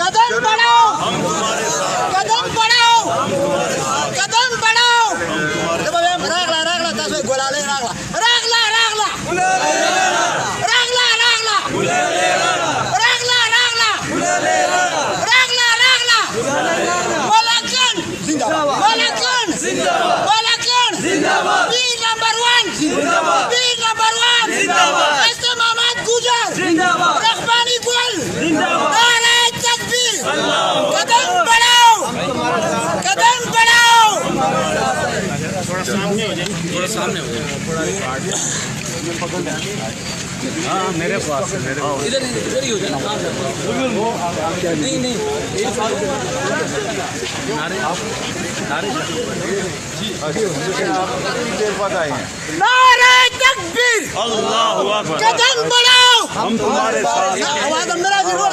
कदम बढ़ाओ, कदम बढ़ाओ, कदम बढ़ाओ। रागला तसं गोलाले रागला रागला रागला रागला रागला रागला रागला रागला वलाकन वलाकन वलाकन वीर नंबर 1 वीर नंबर 1 ऐसे मोहम्मद गुजर रहमानी गुल नारे तकबीर कदम बढ़ाओ, कदम बढ़ाओ। थोड़ा सामने हो जाए, थोड़ा सामने हो जाए। हाँ मेरे पास इधर ही हो जाए। नहीं नहीं देर बाद आए हैं। नारे तकबीर अल्लाहु अकबर। कदम बढ़ाओ, हम तुम्हारे साथ हैं। आवाज मेरा जरूर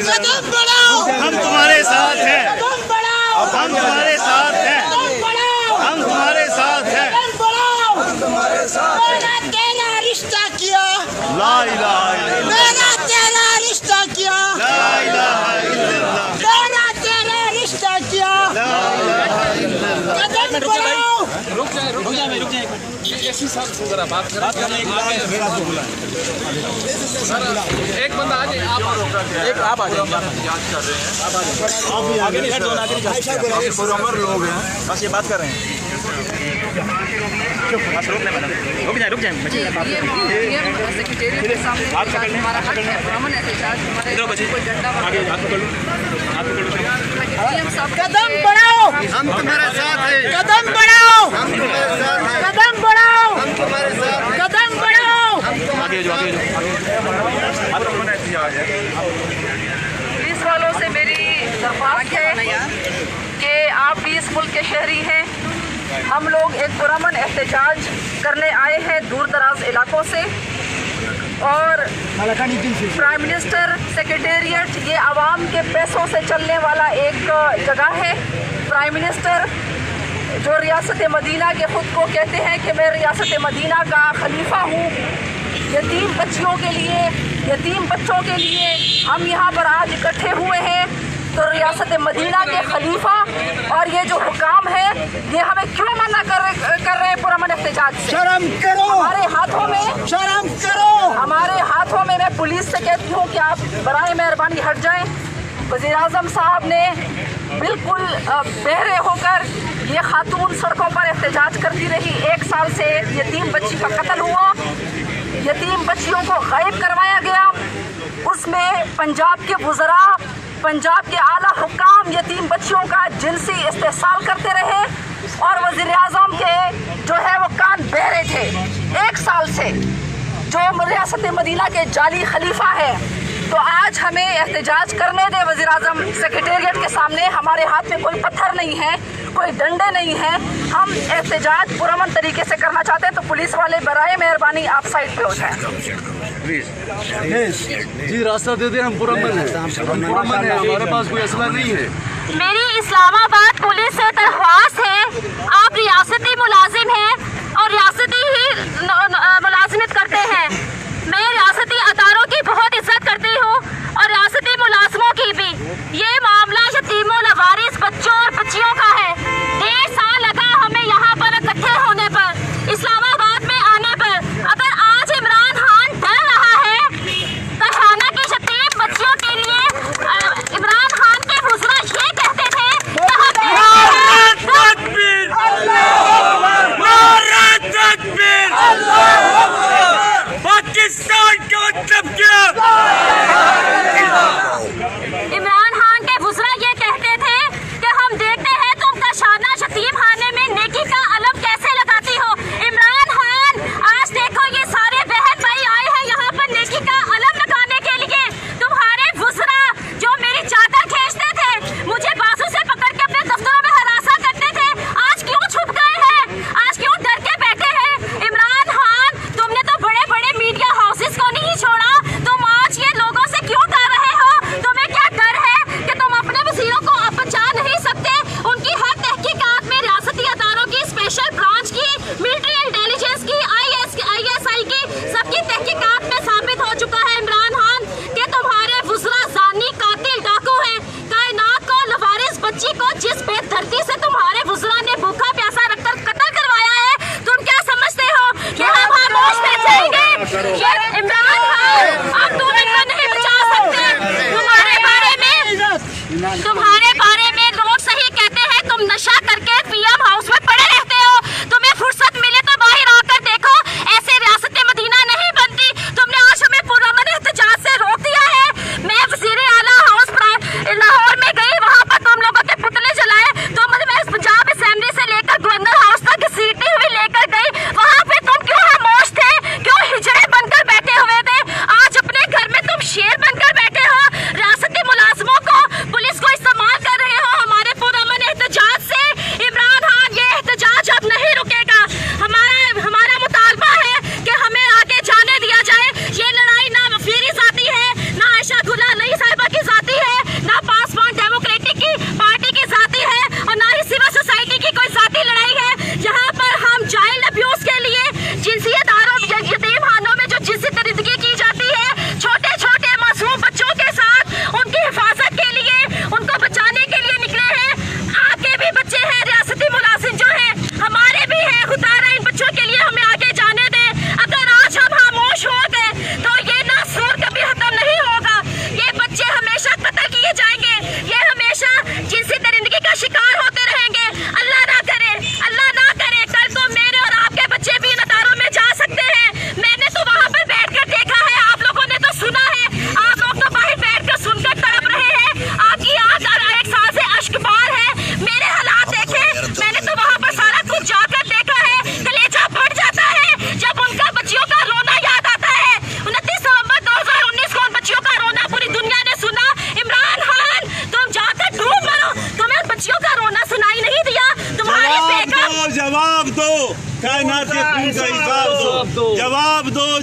कदम बढ़ाओ, हम तुम्हारे साथ हैं। कदम बढ़ाओ, हम तुम्हारे साथ हैं। कदम बढ़ाओ, हम तुम्हारे साथ हैं। कदम बढ़ाओ। मैंने तेरा रिश्ता किया, ला इलाहा इल्लल्लाह। मेरा तेरा रिश्ता किया, ला इलाहा इल्लल्लाह। मेरा तेरा रिश्ता किया। कदम बढ़ाओ। रुक जाए एसी साहब से जरा बात करें। एक बंदा आ जाए, आप एक आप आ जाए। जांच कर रहे हैं, आप आगे नहीं हट जाना, आगे पुरअमर लोग हैं, बस ये बात कर रहे हैं। रुक जाए सेक्रेटेरिएट के सामने हमारा हक है, पुरअमन एहतजाज हमारे कोई डंडा कदम बढ़ाओ, हम तुम्हारे साथ हैं। कदम बढ़ाओ, हम तुम्हारे साथ हैं। कदम बढ़ाओ, हम तुम्हारे साथ हैं। कदम बढ़ाओ। पुलिस वालों से मेरी दरख्वास्त है कि आप भी इस मुल्क के शहरी हैं। हम लोग एक पुरअमन एहतजाज करने आए हैं दूर दराज इलाकों से, और प्राइम मिनिस्टर सेक्रेटेरिएट ये आवाम के पैसों से चलने वाला एक जगह है। प्राइम मिनिस्टर जो रियासत मदीना के ख़ुद को कहते हैं कि मैं रियासत मदीना का खलीफा हूँ, यतीम बच्चियों के लिए, यतीम बच्चों के लिए हम यहाँ पर आज इकट्ठे हुए हैं। तो रियासत मदीना के खलीफा और ये जो हुकाम है, ये हमें क्यों मना कर रहे हैं पुरअमन एहतजाज से? शर्म करो, हमारे हाथों में, शर्म करो। हमारे हाथों में, मैं पुलिस से कहती हूँ कि आप बराए मेहरबानी हट जाएं। वज़ीर आज़म साहब ने बिल्कुल बहरे होकर ये खातून सड़कों पर एहतजाज करती रही। 1 साल से यतीम बच्ची का कत्ल हुआ, यतीम बच्चियों को गायब करवाया गया। उसमें पंजाब के वज़रा, पंजाब के आला हुक्काम यतीम बच्चियों का जिनसी इस्तेहसाल करते रहे, और वज़ीर आज़म के जो है वो कान बहरे थे 1 साल से, जो रियासत मदीना के जाली खलीफा है। तो आज हमें एहतजाज करने दे वज़ीर आज़म सेक्रेटेरिएट के सामने। हमारे हाथ में कोई पत्थर नहीं है, कोई डंडे नहीं हैं। हम एहतजाज पुरअमन तरीके से करना चाहते हैं, तो पुलिस वाले बराए मेहरबानी आप साइड पे हो जाएं। जी रास्ता दे दें, हम पुरअमन है, हमारे पास कोई असला नहीं है। मेरी इस्लामाबाद पुलिस से दरख्वास्त है, आप रियासती मुलाजिम हैं और रियासती ही मुलाजिमत करते हैं। मैं रियासती अदारों की बहुत इज्जत करती हूँ और रियासती मुलाजमों की भी। ये मामला यतीमों, लवारिस बच्चों और बच्चियों का है। 1.5 साल लगा हमें यहाँ पर इकट्ठे होने पर, इस्लामाबाद में आने पर। अगर आज इमरान खान डर रहा है कशाना की यतीम बच्चियों के लिए, इमरान खान के बुजुर्ग ये कहते थे पाकिस्तान का मतलब क्या? इमरान खान के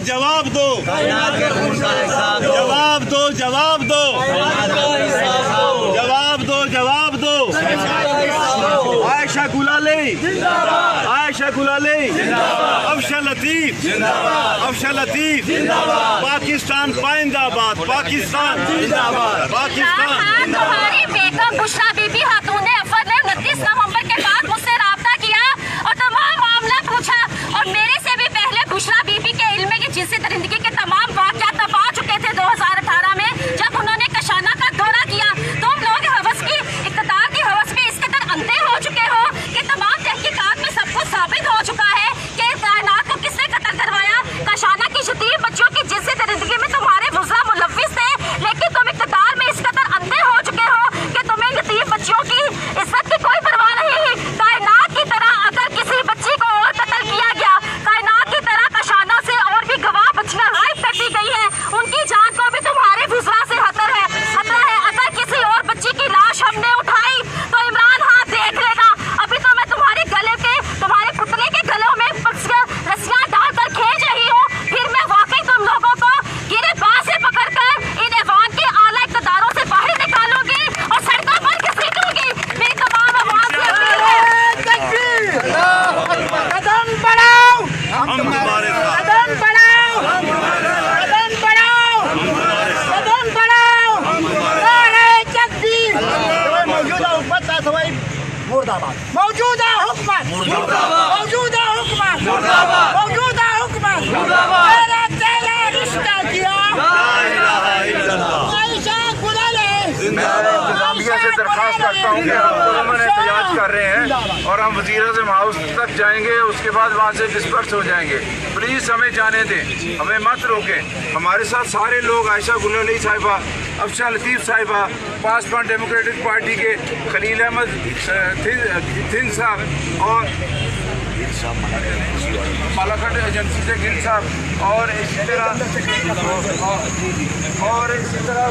जवाब दो, जवाब दो, जवाब दो, जवाब दो, जवाब दो। आयशा गुलाली, आयशा गुलाली, अफशा लतीफ, अफशा लतीफ, पाकिस्तान पाइंदाबाद, पाकिस्तान पाकिस्तान। तुम्हारी बेगम बुशरा बीबी खातून ने अफर ने 29 नवंबर के बाद मुझसे राब्ता किया और तमाम मामला पूछा, और मेरे से भी पहले बुशरा बीबी के इल्म की जिनसी दरिंदगी के तमाम वाक़यात तबाह चुके थे 2018 में, जब उन्होंने कशाना का दौरा किया। तुम लोग हवस की, इक़्तिदार की हवस में इस कदर अंधे हो चुके हो कि तमाम तहकीकात में सब कुछ साबित हो चुका है कि कायनात को किसने कत्ल करवाया। कशाना की यतीम बच्चों की जिनसी दरिंदगी में तुम्हारे वुज़रा मुलव्विस थे, लेकिन तुम इक़्तिदार में इस कदर अंधे हो चुके हो कि तुम्हें यतीम बच्चियों की इज्जत की कोई परवाह नहीं है। कायनात की तरह अगर किसी बच्ची को और कत्ल किया गया, कायनात की तरह कशाना से और भी गवाह बच्चियां गायब कर दी गई हैं, उनकी जान को भी तुम्हारे वुज़रा से खतरा है। अगर किसी और बच्ची की लाश हमने उठाई तो इमरान हाथ देख लेगा। अभी तो मैं तुम्हारे पुतले के गलों में रस्सियां डालकर खींच रही हूँ, फिर मैं वाकई तुम लोगों को गिरफ्तार से पकड़कर इन ऐवान के आला इक़्तिदारों से बाहर निकालूंगी और सड़कों पर घसीटूंगी। मेरी तमाम आवाज़ से कदम बढ़ाओ, हम तुम्हारे साथ, कदम बढ़ाओ, कदम बढ़ाओ, कदम बढ़ाओ। नारे तकबीर। मौजूदा हुकूमत मुर्दाबाद, मौजूदा हुकूमत मुर्दाबाद, मौजूदा हुकूमत मुर्दाबाद, मौजूदा हुकूमत मुर्दाबाद। तेरा तेरा रिश्ता किया आयशा गुलाली जाम्बिया से दरख्वास्त करता हूँ कि हम पुरअमन एहतजाज कर रहे हैं और हम वज़ीर-ए-आज़म हाउस तक जाएंगे, उसके बाद वहाँ से डिस्पर्स हो जाएंगे। प्लीज़ हमें जाने दें, हमें मत रोकें। हमारे साथ सारे लोग, आयशा गुलाली साहिबा, अफशा लतीफ़ साहिबा, पासवान डेमोक्रेटिक पार्टी के खलील अहमद थिन साहब और मालाखट एजेंसी से गिल साहब और इसी तरह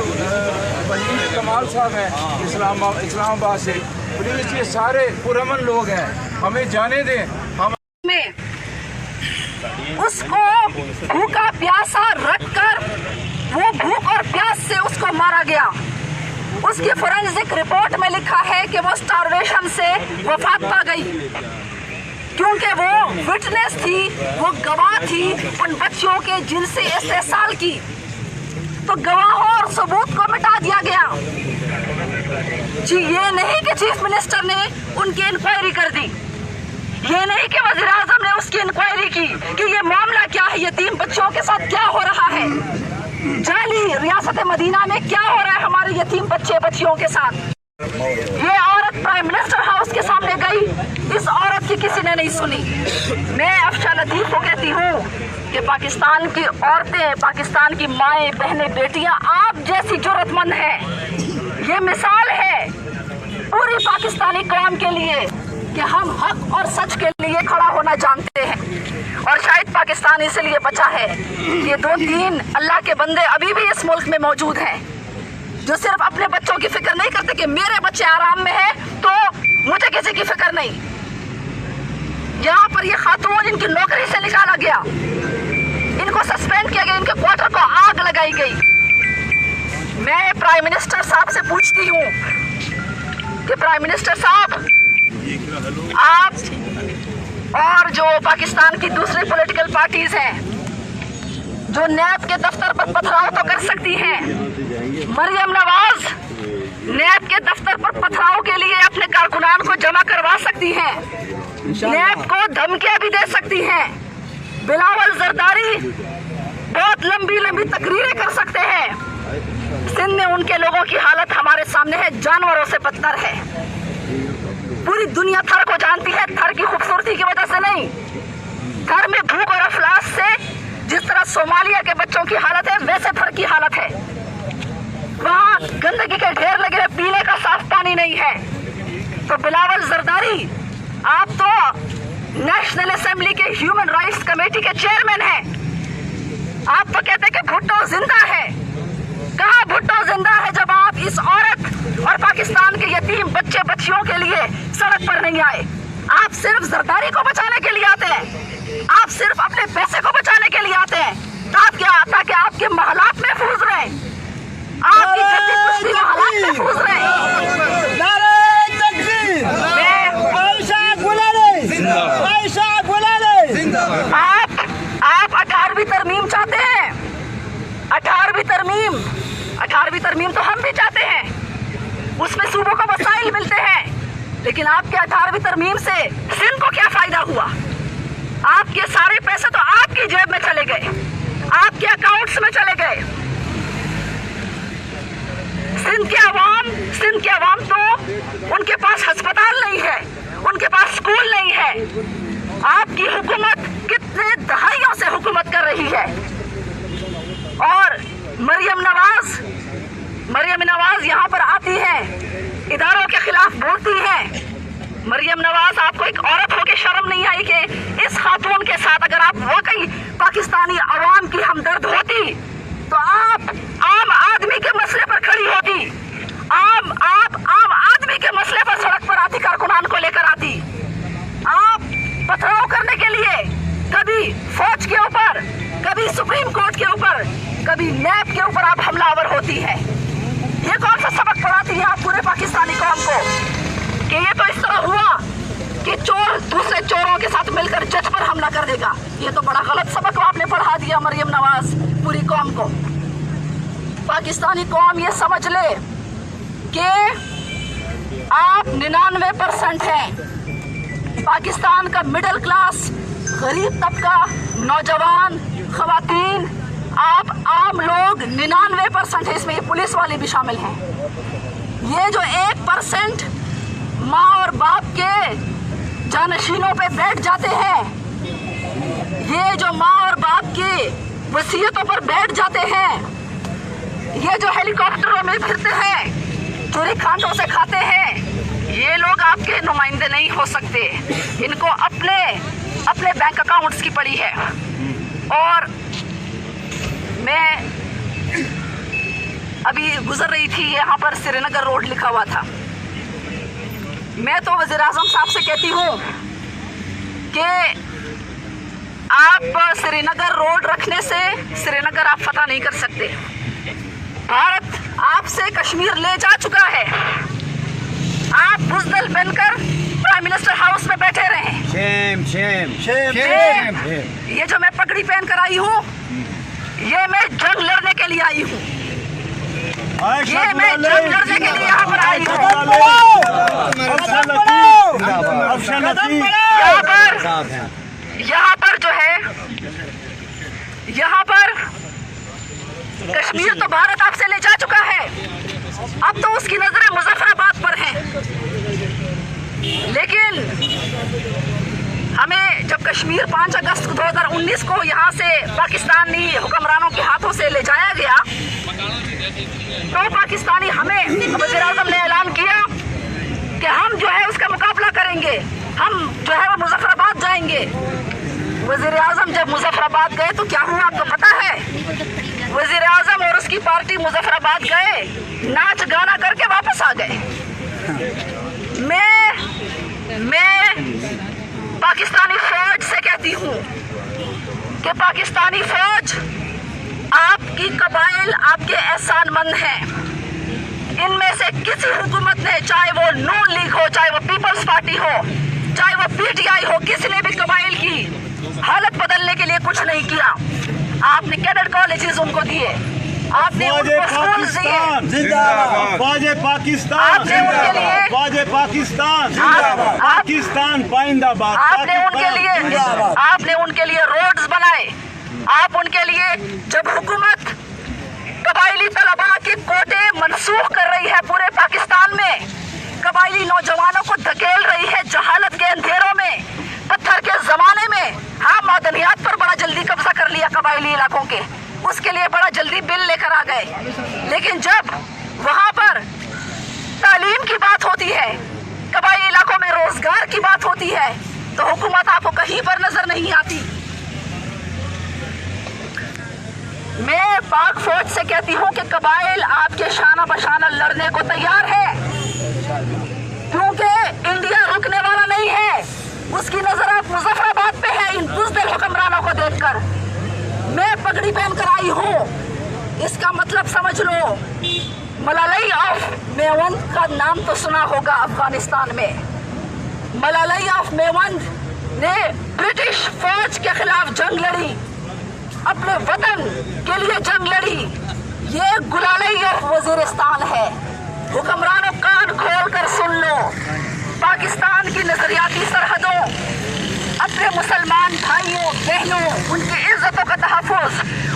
वहीद कमाल साहब हैं इस्लामाबाद से। प्लीज़ ये सारे पुरअमन लोग हैं, हमें जाने दें। हम में उसको भूखा प्यासा रखकर वो भूख और प्यास से उसको मारा गया। उसकी फोरेंसिक रिपोर्ट में लिखा है कि वो स्टारवेशन से वफात पा गई, क्योंकि वो विटनेस थी, वो गवाह थी उन बच्चियों के जिनसे इस्तेसाल की। तो गवाहों और सबूत को मिटा दिया गया। जी ये नहीं कि चीफ मिनिस्टर ने उनकी इंक्वायरी कर दी, ये नहीं कि वज़ीर आज़म ने उसकी इंक्वायरी की कि ये मामला क्या है, यतीम बच्चों के साथ क्या हो रहा है, जाली रियासत मदीना में क्या हो रहा है हमारे यतीम बच्चियों के साथ। ये औरत प्राइम मिनिस्टर हाउस के सामने गई, इस औरत की किसी ने नहीं सुनी। मैं अफशा लतीफ़ को कहती हूँ कि पाकिस्तान की औरतें, पाकिस्तान की माएँ, बहनें, बेटियाँ आप जैसी जुर्रतमंद हैं। ये मिसाल है पूरी पाकिस्तानी कौम के लिए कि हम हक और सच के लिए खड़ा होना जानते हैं। और शायद पाकिस्तान इसलिए बचा है कि 2-3 अल्लाह के बंदे अभी भी इस मुल्क में मौजूद हैं, जो सिर्फ अपने बच्चों की फिक्र नहीं करते कि मेरे बच्चे आराम में हैं तो मुझे किसी की फिक्र नहीं। यहाँ पर ये खातून, इनकी नौकरी से निकाला गया, इनको सस्पेंड किया गया, इनके क्वार्टर को आग लगाई गई। मैं प्राइम मिनिस्टर साहब से पूछती हूँ कि प्राइम मिनिस्टर साहब, आप और जो पाकिस्तान की दूसरी पॉलिटिकल पार्टीज हैं जो नैब के दफ्तर पर पथराव तो कर सकती हैं, मरियम नवाज नैब के दफ्तर पर पथराव के लिए अपने कारकुनान को जमा करवा सकती हैं, नैब को धमकियां भी दे सकती हैं, बिलावल जरदारी बहुत लंबी लंबी तकरीरें कर सकते हैं। सिंध में उनके लोगों की हालत हमारे सामने है, जानवरों से बदतर है। पूरी दुनिया थर को जानती है, थर की खूबसूरती की वजह से नहीं, थर में भूख और अफलास से जिस तरह सोमालिया के बच्चों की हालत है वैसे थर की हालत है। वहाँ गंदगी के ढेर लगे हुए, पीने का साफ पानी नहीं है। तो बिलावल जरदारी, आप तो नेशनल असेंबली के ह्यूमन राइट्स कमेटी के चेयरमैन हैं, आप तो कहते हैं कि भुट्टो जिंदा है। कहाँ भुट्टो जिंदा है जब आप इस औरत और पाकिस्तान के यतीम बच्चे बच्चियों के लिए सड़क पर नहीं आए? आप सिर्फ जरदारी को बचाने के लिए आते हैं, आप सिर्फ अपने पैसे को बचाने के लिए आते हैं, उसमें सूबों को वसाइल मिलते हैं, लेकिन आपके 18वीं तरमीम से सिंध को क्या फायदा हुआ? आपके सारे पैसे तो आपकी जेब में चले गए, आपके अकाउंट्स में चले गए। सिंध के अवाम तो उनके पास अस्पताल नहीं है, उनके पास स्कूल नहीं है। आपकी हुकूमत कितने दहाइयों से हुकूमत कर रही है। और मरियम नवाज यहाँ पर आती है, इदारों के खिलाफ बोलती है। मरियम नवाज, आपको एक औरत होकर शर्म नहीं आई कि इस खातून के साथ अगर आप वाकई पाकिस्तानी अवाम की हमदर्द होती तो आप आम आदमी के मसले पर खड़ी होती, आप आम आदमी के मसले पर सड़क पर आती, कारकुनान को लेकर आती। आप पथराव करने के लिए कभी फौज के ऊपर, कभी सुप्रीम कोर्ट के ऊपर, कभी नैब के ऊपर आप हमलावर होती है। ये कौन सा सबक पढ़ाती है आप पूरे पाकिस्तानी कौम को कि ये तो इस तरह हुआ कि चोर दूसरे चोरों के साथ मिलकर जज पर हमला कर देगा? ये तो बड़ा गलत सबक आपने पढ़ा दिया मरियम नवाज पूरी कौम को। पाकिस्तानी कौम ये समझ ले कि आप 99% हैं। पाकिस्तान का मिडिल क्लास, गरीब तबका, नौजवान, खवातीन, आप आम लोग 99% है, इसमें ये पुलिस वाले भी शामिल हैं। ये जो 1% माँ और बाप के जानशीनों पे बैठ जाते हैं, ये जो माँ और बाप की वसीयतों पर बैठ जाते हैं, ये जो हेलीकॉप्टरों में फिरते हैं, चोरी खानों से खाते हैं, ये लोग आपके नुमाइंदे नहीं हो सकते। इनको अपने बैंक अकाउंट्स की पड़ी है। और मैं अभी गुजर रही थी, यहाँ पर श्रीनगर रोड लिखा हुआ था। मैं तो वज़ीर आज़म साहब से कहती हूँ कि आप श्रीनगर रोड रखने से श्रीनगर आप फतह नहीं कर सकते। भारत आपसे कश्मीर ले जा चुका है। आप बुज़दिल बनकर प्राइम मिनिस्टर हाउस में बैठे रहे। शेम। ये जो मैं पगड़ी पहन कर आई हूँ, ये मैं जंग लड़ने के लिए आई हूँ। ये मैं जंग लड़ने के लिए यहाँ पर आई हूँ। यहाँ पर जो है, यहाँ पर कश्मीर तो भारत आपसे ले जा चुका है। अब तो उसकी नजरें मुजफ्फराबाद पर हैं। लेकिन हमें जब कश्मीर 5 अगस्त 2019 को यहाँ से पाकिस्तानी हुक्मरानों के हाथों से ले जाया गया, तो पाकिस्तानी हमें वज़ीर आज़म ने ऐलान किया कि हम जो है उसका मुकाबला करेंगे, हम जो है वो मुजफ्फराबाद जाएंगे। वज़ीर आज़म जब मुजफ्फराबाद गए तो क्या हुआ आपको पता है? वज़ीर आज़म और उसकी पार्टी मुजफ्फराबाद गए, नाच गाना करके वापस आ गए। मैं पाकिस्तानी फौज से कहती हूँ कि पाकिस्तानी फौज, आपकी कबाइल आपके एहसानमंद हैं। इनमें से किसी हुकूमत ने, चाहे वो नून लीग हो, चाहे वो पीपल्स पार्टी हो, चाहे वो PTI हो, किसी ने भी कबाइल की हालत बदलने के लिए कुछ नहीं किया। आपने कैडेट कॉलेजेस उनको दिए, आपने उनको स्कूल्स दिए। फौजे पाकिस्तान, फौजे पाकिस्तान, पाकिस्तान पाइंदाबाद। आपने उनके लिए रोड्स बनाए। आप उनके लिए, जब हुकूमत कबाइली तलबा के कोटे मनसूख कर रही है पूरे पाकिस्तान में, कबाइली नौजवानों को धकेल रही है जहालत के अंधेरों में, पत्थर के जमाने में। हाँ, मादनियात पर बड़ा जल्दी कब्जा कर लिया कबाइली इलाकों के, उसके लिए बड़ा जल्दी बिल लेकर आ गए। लेकिन जब वहां पर तालीम की बात होती है, कबाइली इलाकों में रोजगार की बात होती है, तो हुकूमत आपको कहीं पर नजर नहीं आती। मैं पाक फौज से कहती हूँ कि कबाइल आपके शाना बशाना लड़ने को तैयार है, क्योंकि इंडिया रुकने वाला नहीं है। उसकी नजर आप मुजफ्फराबाद पे है इन बुज़दिल हुक्मरानों को देखकर। मैं पगड़ी पहनकर आई हूँ, इसका मतलब समझ लो। मलाला ऑफ मेवंद का नाम तो सुना होगा अफगानिस्तान में। मलाला ऑफ मेवंद ने ब्रिटिश फौज के खिलाफ जंग लड़ी, अपने वतन के लिए जंग लड़ी। ये गुलाले ऑफ वजीरिस्तान है। हुक्मरानों का माहौलियाती सरहदों, अपने मुसलमान भाइयों बहनों, उनकी इज्जतों का तहफ़्फ़ुज़,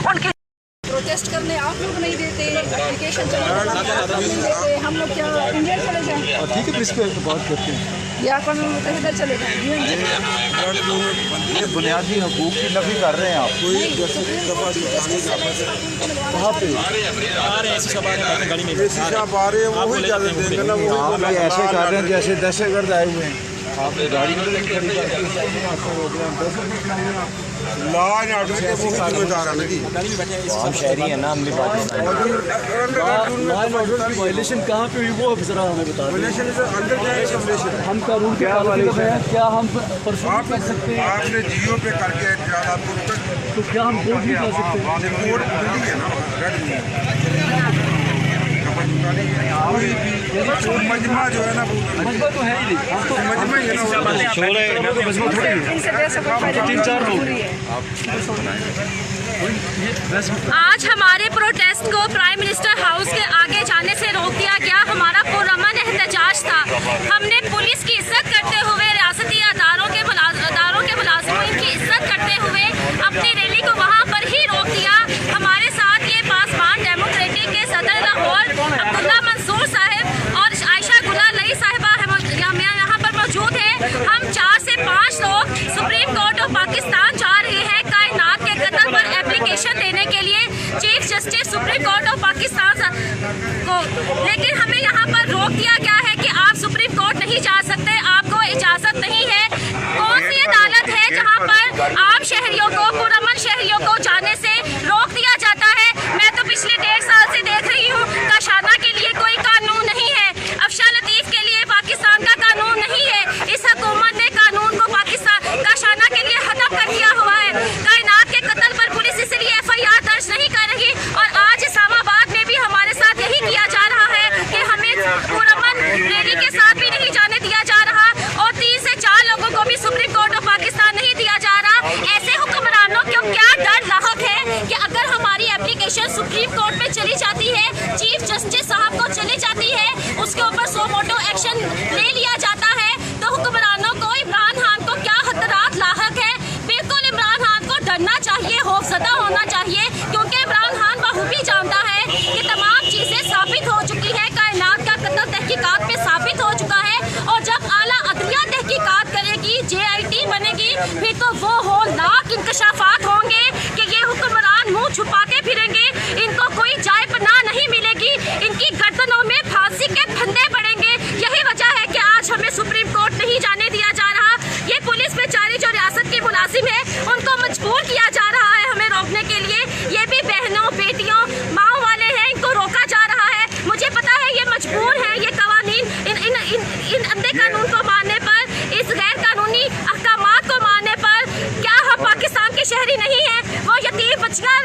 उनकी प्रोटेस्ट करने आप लोग नहीं देते, एप्लीकेशन देते, हम लोग क्या इंडिया चले जाएं? ठीक है, इस पर बात करते हैं। या अक़वाम मुत्तहिदा चले जाएं? ये बुनियादी हकूक़ की नफ़ी कर रहे हैं आप। कहाँ पे आप ऐसे कर रहे हैं जैसे दहशतगर्द आए हुए हैं। आपने गाड़ी में खड़ी करके आपको रोक रहे हैं। लॉ एंड ऑर्डर के वो जिम्मेदार है ना जी। हम शहरी हैं ना, हम भी पाकिस्तानी। लॉ एंड ऑर्डर की वायलेशन कहाँ पे हुई वो ज़रा हमें बता दें। हम कानून के पालन में हैं, क्या हम परसों कर सकते हैं? आपने जियो पे करके आपको तो क्या हम कोर्ट नहीं कर सकते? कोर्ट खुली है ना, मजमा जो है ना, मजबा तो है ही नहीं, हम तो मजमा ही है ना, मजबा थोड़ी है। इनसे जैसे कोई फायदा 3-4 लोग। आज हमारे प्रोटेस्ट को प्राइम मिनिस्टर हाउस के आगे जाने से रोक दिया गया। हमारा पुरअमन एहतजाज था। हमने पुलिस की इज्जत करते हुए, रियासती अदारों के मुलाजिमीन की इज्जत करते हुए अपनी रैली को वहाँ पर ही रोक दिया। हमारे साथ ये पासवान डेमोक्रेटिक के सदर लाहौर अब्दुल्ला मंसूर साहब और आयशा गुलाल लई साहिबा यहाँ पर मौजूद हैं। हम 4 से 5 लोग सुप्रीम कोर्ट ऑफ पाकिस्तान जा रहे हैं कायनात के कत्ल पर एप्लीकेशन देने के लिए chief justice supreme court of Pakistan को। लेकिन हमें यहाँ पर रोक दिया गया है कि आप सुप्रीम कोर्ट नहीं जा सकते, आपको इजाज़त नहीं है। कौन सी अदालत है जहाँ पर आप शहरियों को, पुरअमन शहरियों को जाने से रोक दिया जाता है? मैं तो पिछले 1.5 साल से देख रही हूँ काशाना के लिए कोई कानून नहीं है, अफशा लतीफ़ के लिए पाकिस्तान का कानून नहीं है। इस हुकूमत ने कानून को पाकिस्तान काशाना के लिए खत्म कर दिया हुआ है। कायनात के कत्ल पर पुलिस इसलिए FIR दर्ज नहीं कर रही और आज इस्लामाबाद में भी हमारे साथ यही किया जा रहा है कि हमें पुरअमन रैली के साथ भी नहीं जाने दिया जा रहा और 3 से 4 लोगों को भी सुप्रीम कोर्ट ऑफ पाकिस्तान नहीं दिया जा रहा। ऐसे हुक्मरानों को क्या डर लाहक है कि अगर हमारी एप्लीकेशन सुप्रीम कोर्ट में चली जाती है, चीफ जस्टिस साहब को चली जाती है, उसके ऊपर सो मोटो एक्शन ले लिया जाता है, तो हुक्मरानों को, इमरान खान को क्या खतरात लाहक है? बिल्कुल इमरान खान को डरना चाहिए, खौफजदा होना चाहिए, क्योंकि इमरान खान बखूबी जानता है कि तमाम चीज़ें साबित हो चुकी है। कायनात का कत्ल तहकीकात में साबित हो चुका है और जब आला अदलिया तहकीकात करेगी, JIT बनेगी, फिर तो वो होलनाक इंकशाफात होंगे कि ये हुक्मरान मुँह छुपाते फिरेंगे, इनको कोई जाए पनाह नहीं मिलेगी, इनकी गर्दनों में फांसी के फंदे पड़ेंगे। यही वजह है कि आज हमें सुप्रीम कोर्ट नहीं जाने दिया जा रहा। ये पुलिस बेचारी जो रियासत की मुलाजिम है, उनको मजबूर किया जा रहा है हमें रोकने के लिए। ये भी बहनों, बेटियों, माओ वाले हैं, इनको रोका जा रहा है। मुझे पता है ये मजबूर हैं, ये कवानीन इन अंधे कानून को मानने पर, इस गैर कानूनी अहकामात को मानने पर। क्या हम पाकिस्तान के शहरी नहीं हैं? वो यतीम बच्चियाँ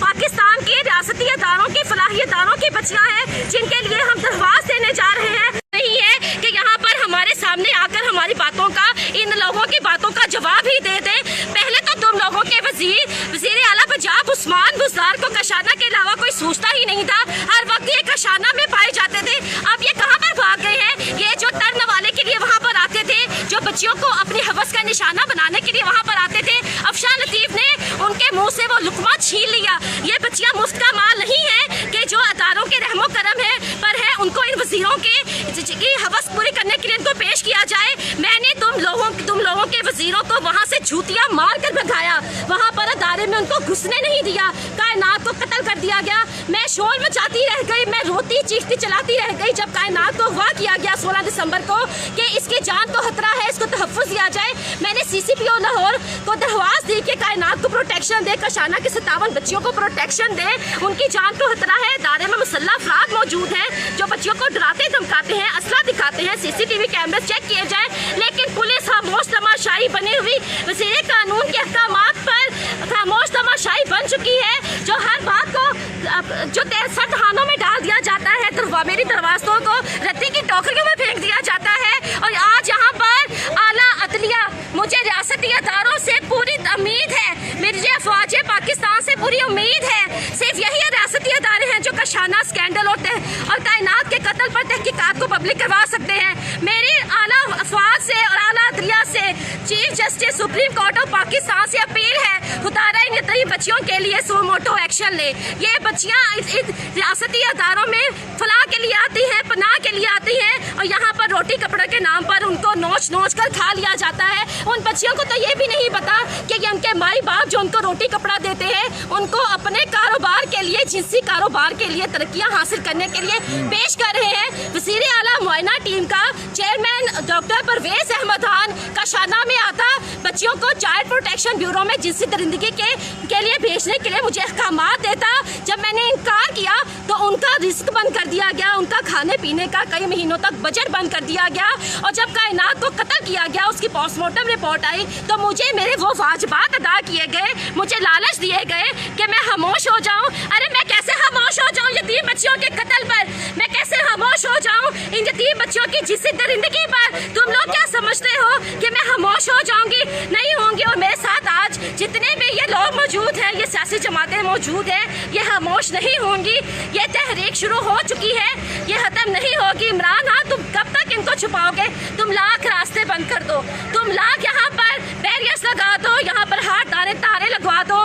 पाकिस्तान के रियासती अदारों की, फलाही अदारों की बच्चियाँ हैं जिनके लिए हम दरख्वास्त देने जा रहे हैं। नहीं है कि यहाँ पर हमारे सामने आकर हमारी बातों का, इन लोगों की बातों का जवाब ही दे दें। पहले तो तुम लोगों के वजीर आला पंजाब उस्मान बुज़दार को काशाना के अलावा कोई सोचता ही नहीं था। हर वक्त ये काशाना में पाए जाते थे। अब ये कहाँ पर भाग गए हैं? ये जो तर्न वाले के लिए वहाँ पर आते थे, जो बच्चियों को अपनी हवस का निशाना बनाने के लिए वहाँ पर आते थे, अफशा लतीफ़ ने उनके मुँह से वो लुकमा छीन लिया। ये बच्चियाँ मुफ्त का माल नहीं है कि जो अदारों के रहमो करम है पर है, उनको इन वजीरों की हवस पूरी करने के लिए इनको पेश किया जाए। मैंने तुम लोगों के वजीरों को वहाँ से जूतियाँ मार कर भगाया, वहाँ पर अदारे में उनको घुसने नहीं दिया, कायनात को कत्ल कर दिया गया। मैं शोर मचाती रह गई, मैं रोती चीखती चलाती रह गई जब कायनात को अगवा किया गया 16 दिसंबर को कि इसकी जान को खतरा है, इसको तहफ़्फ़ुज़ दिया जाए। मैंने CCPO लाहौर को दरख्वास्त दी कि कायनात को प्रोटेक्शन दे, काशाना के 57 बच्चियों को प्रोटेक्शन दे, उनकी जान को खतरा है। अदारे में मुसल्लह अफराद मौजूद हैं जो बच्चियों को डराते धमकाते हैं, असला दिखाते हैं, CCTV कैमरे चेक किए जाए। लेकिन पुलिस खामोश तमाशाई बनी हुई वज़ीर कानून के अहकामात पर खामोश तमाशाई बन चुकी है, जो हर बात को जो सरधानों में डाल दिया जाता है, मेरी दरवाज़ों को रद्दी की टोकरियों में फेंक दिया जाता है। और आज यहाँ पर आला अदलिया, मुझे रियासती अदारों से पूरी उम्मीद है, मुझे अफवाज पाकिस्तान से पूरी उम्मीद है, सिर्फ यही रियासती अदारे हैं जो काशाना स्कैंडल होते हैं और कायनात के कत्ल पर तहकीकात को पब्लिक करवा सकते हैं। मेरी आला अफवाज से और आला से सुप्रीम कोर्ट ऑफ पाकिस्तान से अपील है, खुदारा इन यतीम बच्चियों के लिए सुमोटो एक्शन ले। ये बच्चियां रियासती अदारों में फलाह के लिए आती हैं, पनाह के लिए आती हैं, और यहाँ पर रोटी कपड़े के नाम पर उनको नोच नोच कर खा लिया जाता है। उन बच्चियों को तो ये भी नहीं पता कि ये उनके माई बाप जो उनको रोटी कपड़ा देते हैं, उनको अपने कारोबार के लिए, जिनसी कारोबार के लिए, तरक्कियां हासिल करने के लिए पेश कर रहे हैं। वज़ीर आला मुआयना टीम का चेयरमैन डॉक्टर परवेज अहमद खान का शाना में आता बच्चियों को चाइल्ड प्रोटेक्शन ब्यूरो में जिनसी दरिंदगी के लिए भेजने के लिए मुझे अहकामात देता। जब मैंने इनकार किया तो उनका रिस्क बंद कर दिया गया, उनका खाने पीने का कई महीनों तक बजट बंद कर दिया गया, और जब कायनात को कत्ल किया गया, उसकी पोस्टमार्टम रिपोर्ट आई तो मुझे मेरे वो वाजिबात अदा किए गए, मुझे लालच दिए गए कि मैं खामोश हो जाऊं। अरे मैं कैसे खामोश हो जाऊं यतीम बच्चियों के कत्ल पर? मैं कैसे खामोश हो जाऊं इन यतीम बच्चियों की जिससे दरिंदगी पर? तुम लोग क्या समझते हो कि मैं खामोश हो जाऊंगी? नहीं होंगी। और मेरे साथ आज जितने भी ये लोग मौजूद हैं, ये सियासी जमातें मौजूद हैं, ये खामोश नहीं होंगी। ये तहरीक शुरू हो चुकी है, ये खत्म नहीं होगी। इमरान खान, तुम कब तक इनको छुपाओगे? तुम लाख रास्ते बंद कर दो, तुम लाख यहाँ पर बैरियर्स लगा दो, यहाँ पर हाथ तारे लगवा दो।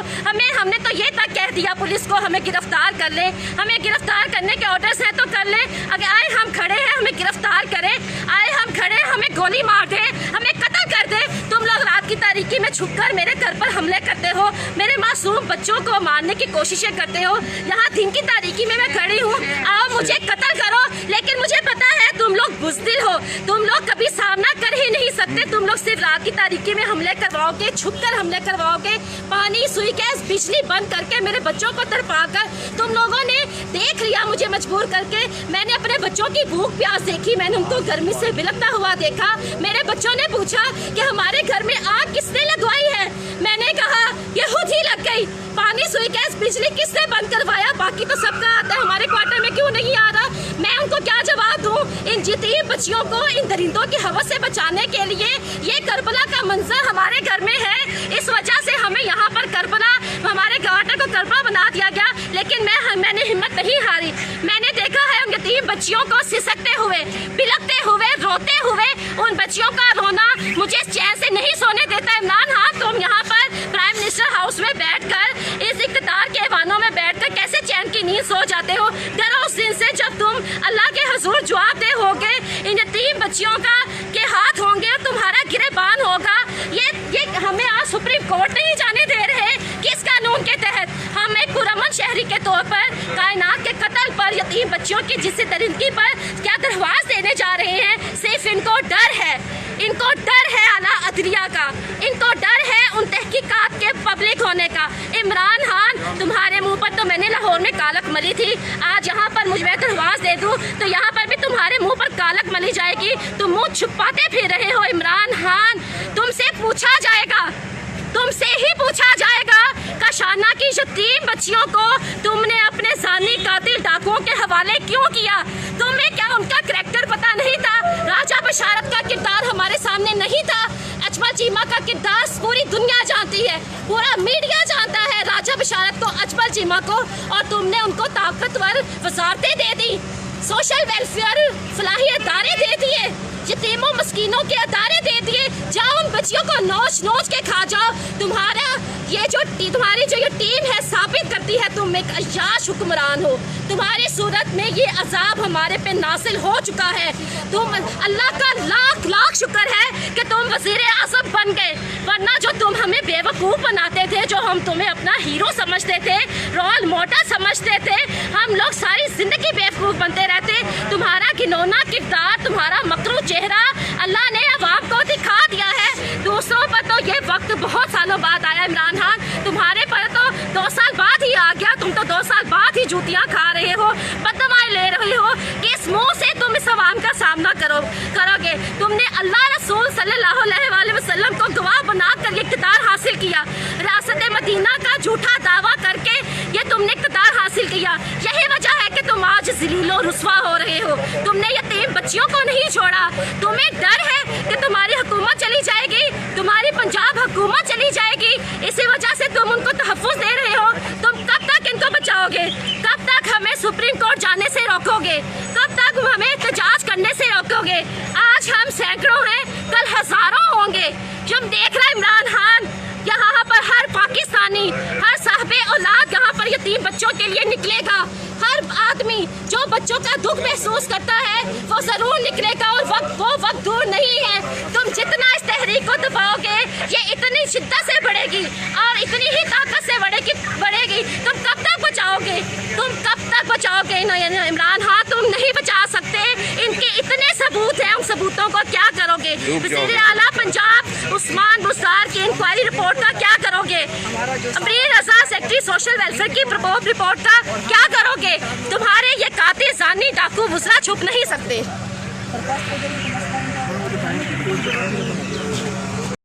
हमने तो ये तक कह दिया पुलिस को हमें गिरफ्तार कर ले, हमें गिरफ्तार करने के ऑर्डर्स हैं तो कर ले। अगर आए हम खड़े हैं, हमें गिरफ्तार करें, आए हम खड़े हैं, हमें गोली मार दे, हमें कत्ल कर दे। तुम लोग रात की तारीकी में छुपकर मेरे घर पर हमले करते हो, मेरे मासूम बच्चों को मारने की कोशिशें करते हो। यहाँ दिन की तारीकी में मैं खड़ी हूँ, आओ मुझे कत्ल करो, लेकिन मुझे पता है तुम लोग बुज़दिल हो, तुम लोग कभी सामना कर ही नहीं सकते। तुम लोग सिर्फ रात की तारीकी में हमले करवाओगे, छुपकर हमले करवाओगे, पानी, सुई, गैस, बिजली बंद करके मेरे बच्चों को तड़पा कर। तुम लोगों ने देख लिया मुझे मजबूर करके, मैंने अपने बच्चों की भूख प्यास देखी, मैंने उनको गर्मी से बिलखता हुआ देखा। मेरे बच्चों ने पूछा कि हमारे घर में आग किसने लगवाई है? मैंने कहा ये खुद ही लग गई। पानी, सुई, गैस, बिजली किसने बंद करवाया? बाकी तो सबका आता है, हमारे क्वार्टर में क्यों नहीं आ रहा? मैं उनको क्या जवाब दूं? इन यतीम बच्चियों को इन दरिंदों की हवस से बचाने के लिए ये करबला का मंजर हमारे घर में है, इस वजह से हमें यहाँ पर करबला, हमारे क्वार्टर को करबला बना दिया गया। लेकिन मैंने हिम्मत नहीं हारी। मैंने देखा है उन यतीम बच्चियों को सिसकते हुए, बिलखते हुए, रोते हुए। उन बच्चियों का रोना मुझे चैन से नहीं सोने देता। इमरान खान, तुम यहाँ पर प्राइम मिनिस्टर हाउस में बैठकर, इस इक़्तिदार के ऐवानों में बैठकर कैसे चैन की नींद सो जाते हो? डरो उस दिन से जब तुम अल्लाह के हुजूर जवाब दे होगे, इन यतीम बच्चियों का के हाथ होंगे, तुम्हारा गिरेबान होगा। ये हमें आज सुप्रीम कोर्ट नहीं जाने दे रहे किस कानून के तहत। हम एक पुरअमन शहरी के तौर पर कायनात के कत्ल पर, यतीम बच्चियों की जिससे दरिंदगी पर क्या दरख्वास्त देने जा रहे हैं। सिर्फ इनको डर है, इनको डर है आला अदलिया का, इनको डर है उन तहकीकात के पब्लिक होने का। इमरान खान, तुम्हारे मुंह पर तो मैंने लाहौर में कालक मली थी, आज यहाँ पर मुझ में दरख्वास्त दे दूँ तो यहाँ पर भी तुम्हारे मुंह पर कालक मली जाएगी। तुम मुंह छुपाते फिर रहे हो इमरान खान। तुमसे पूछा जाएगा, तुमसे ही पूछा जाएगा कशाना की यतीम बच्चियों को तुमने अपने जानी कातिल डाकुओं के हवाले क्यों किया? तुम्हें क्या उनका करैक्टर पता नहीं था? राजा बशारत का किरदार हमारे सामने नहीं था? अजमल चीमा का किरदार पूरी दुनिया जानती है, पूरा मीडिया जानता है राजा बशारत को, अजमल चीमा को, और तुमने उनको ताकतवर वजारतें दे दी, सोशल वेलफेयर फलाही अदारे दे दिए, यतीमों मस्कीनों के अदारे दे दिए। जाओ उन बच्चियों को नोच नोच के खा जाओ। तुम्हारी जो ये टीम है साबित करती है तुम एक अय्याश हुक्मरान हो। तुम्हारी सूरत में ये अजाब हमारे पे नासिल हो चुका है। तुम, अल्लाह का लाख लाख शुक्र है कि तुम वजीर आज़म बन गए, वरना जो तुम हमें बेवकूफ़ बनाते थे, जो हम तुम्हें अपना हीरो समझते थे, रोल मॉडल समझते थे, हम लोग सारी जिंदगी बेवकूफ़ बनते रहते। तुम्हारा घिनौना किरदार, तुम्हारा मकरू चेहरा अल्लाह ने अवाम को दिखा दिया है। दूसरों पर तो ये वक्त बहुत सालों बाद आया इमरान खान, तुम्हारे पर तो 2 साल बाद ही आ गया। तुम तो 2 साल बाद ही जूतियाँ खा रहे हो, बददुआएं ले रहे हो। किस मुंह से तुम इस अवाम का सामना करोगे? तुमने अल्लाह रसूल सल्लल्लाहु अलैहि वसल्लम को गवाह बनाकर ये इक़्तिदार हासिल किया। रियासत मदीना का झूठा दावा करके ये तुमने इक़्तिदार हासिल किया। यही वजह है कि तुम आज ज़लीलो रुस्वा हो रहे हो। तुमने यतीम बच्चियों को नहीं छोड़ा। तुम्हें डर है कि तुम्हारी हुकूमत चली जाएगी, तुम्हारी पंजाब हुकूमत चली जाएगी, इसी वजह से तुम उनको तहफ़्फ़ुज़ दे रहे हो। तुम कब तक इनको बचाओगे? कब तक हमें सुप्रीम कोर्ट जाने से रोकोगे? कब तक हमें एहतजाज करने से रोकोगे? आज हम सैकड़ों हैं, कल हज़ारों होंगे। जब देख रहे इमरान के लिए निकलेगा। हर आदमी जो बच्चों का दुख महसूस करता है वो जरूर निकलेगा और वो वक्त दूर नहीं है। तुम जितना इस तहरीक को दबाओगे ये इतनी शिद्दत से बढ़ेगी और इतनी ही ताकत से बढ़ेगी। तुम कब तक बचाओगे? इमरान? हाँ, तुम नहीं बचा सकते। इनके इतने सबूत हैं, उन सबूतों को क्या करोगे? वज़ीर आला पंजाब उस्मान बुज़दार की इंक्वायरी रिपोर्ट का क्या करोगे? अमीर रज़ा सेक्रेटरी सोशल वेलफेयर की रिपोर्ट का क्या करोगे? तुम्हारे ये कातिल, जानी, डाकू, बुज़रा छुप नहीं सकते।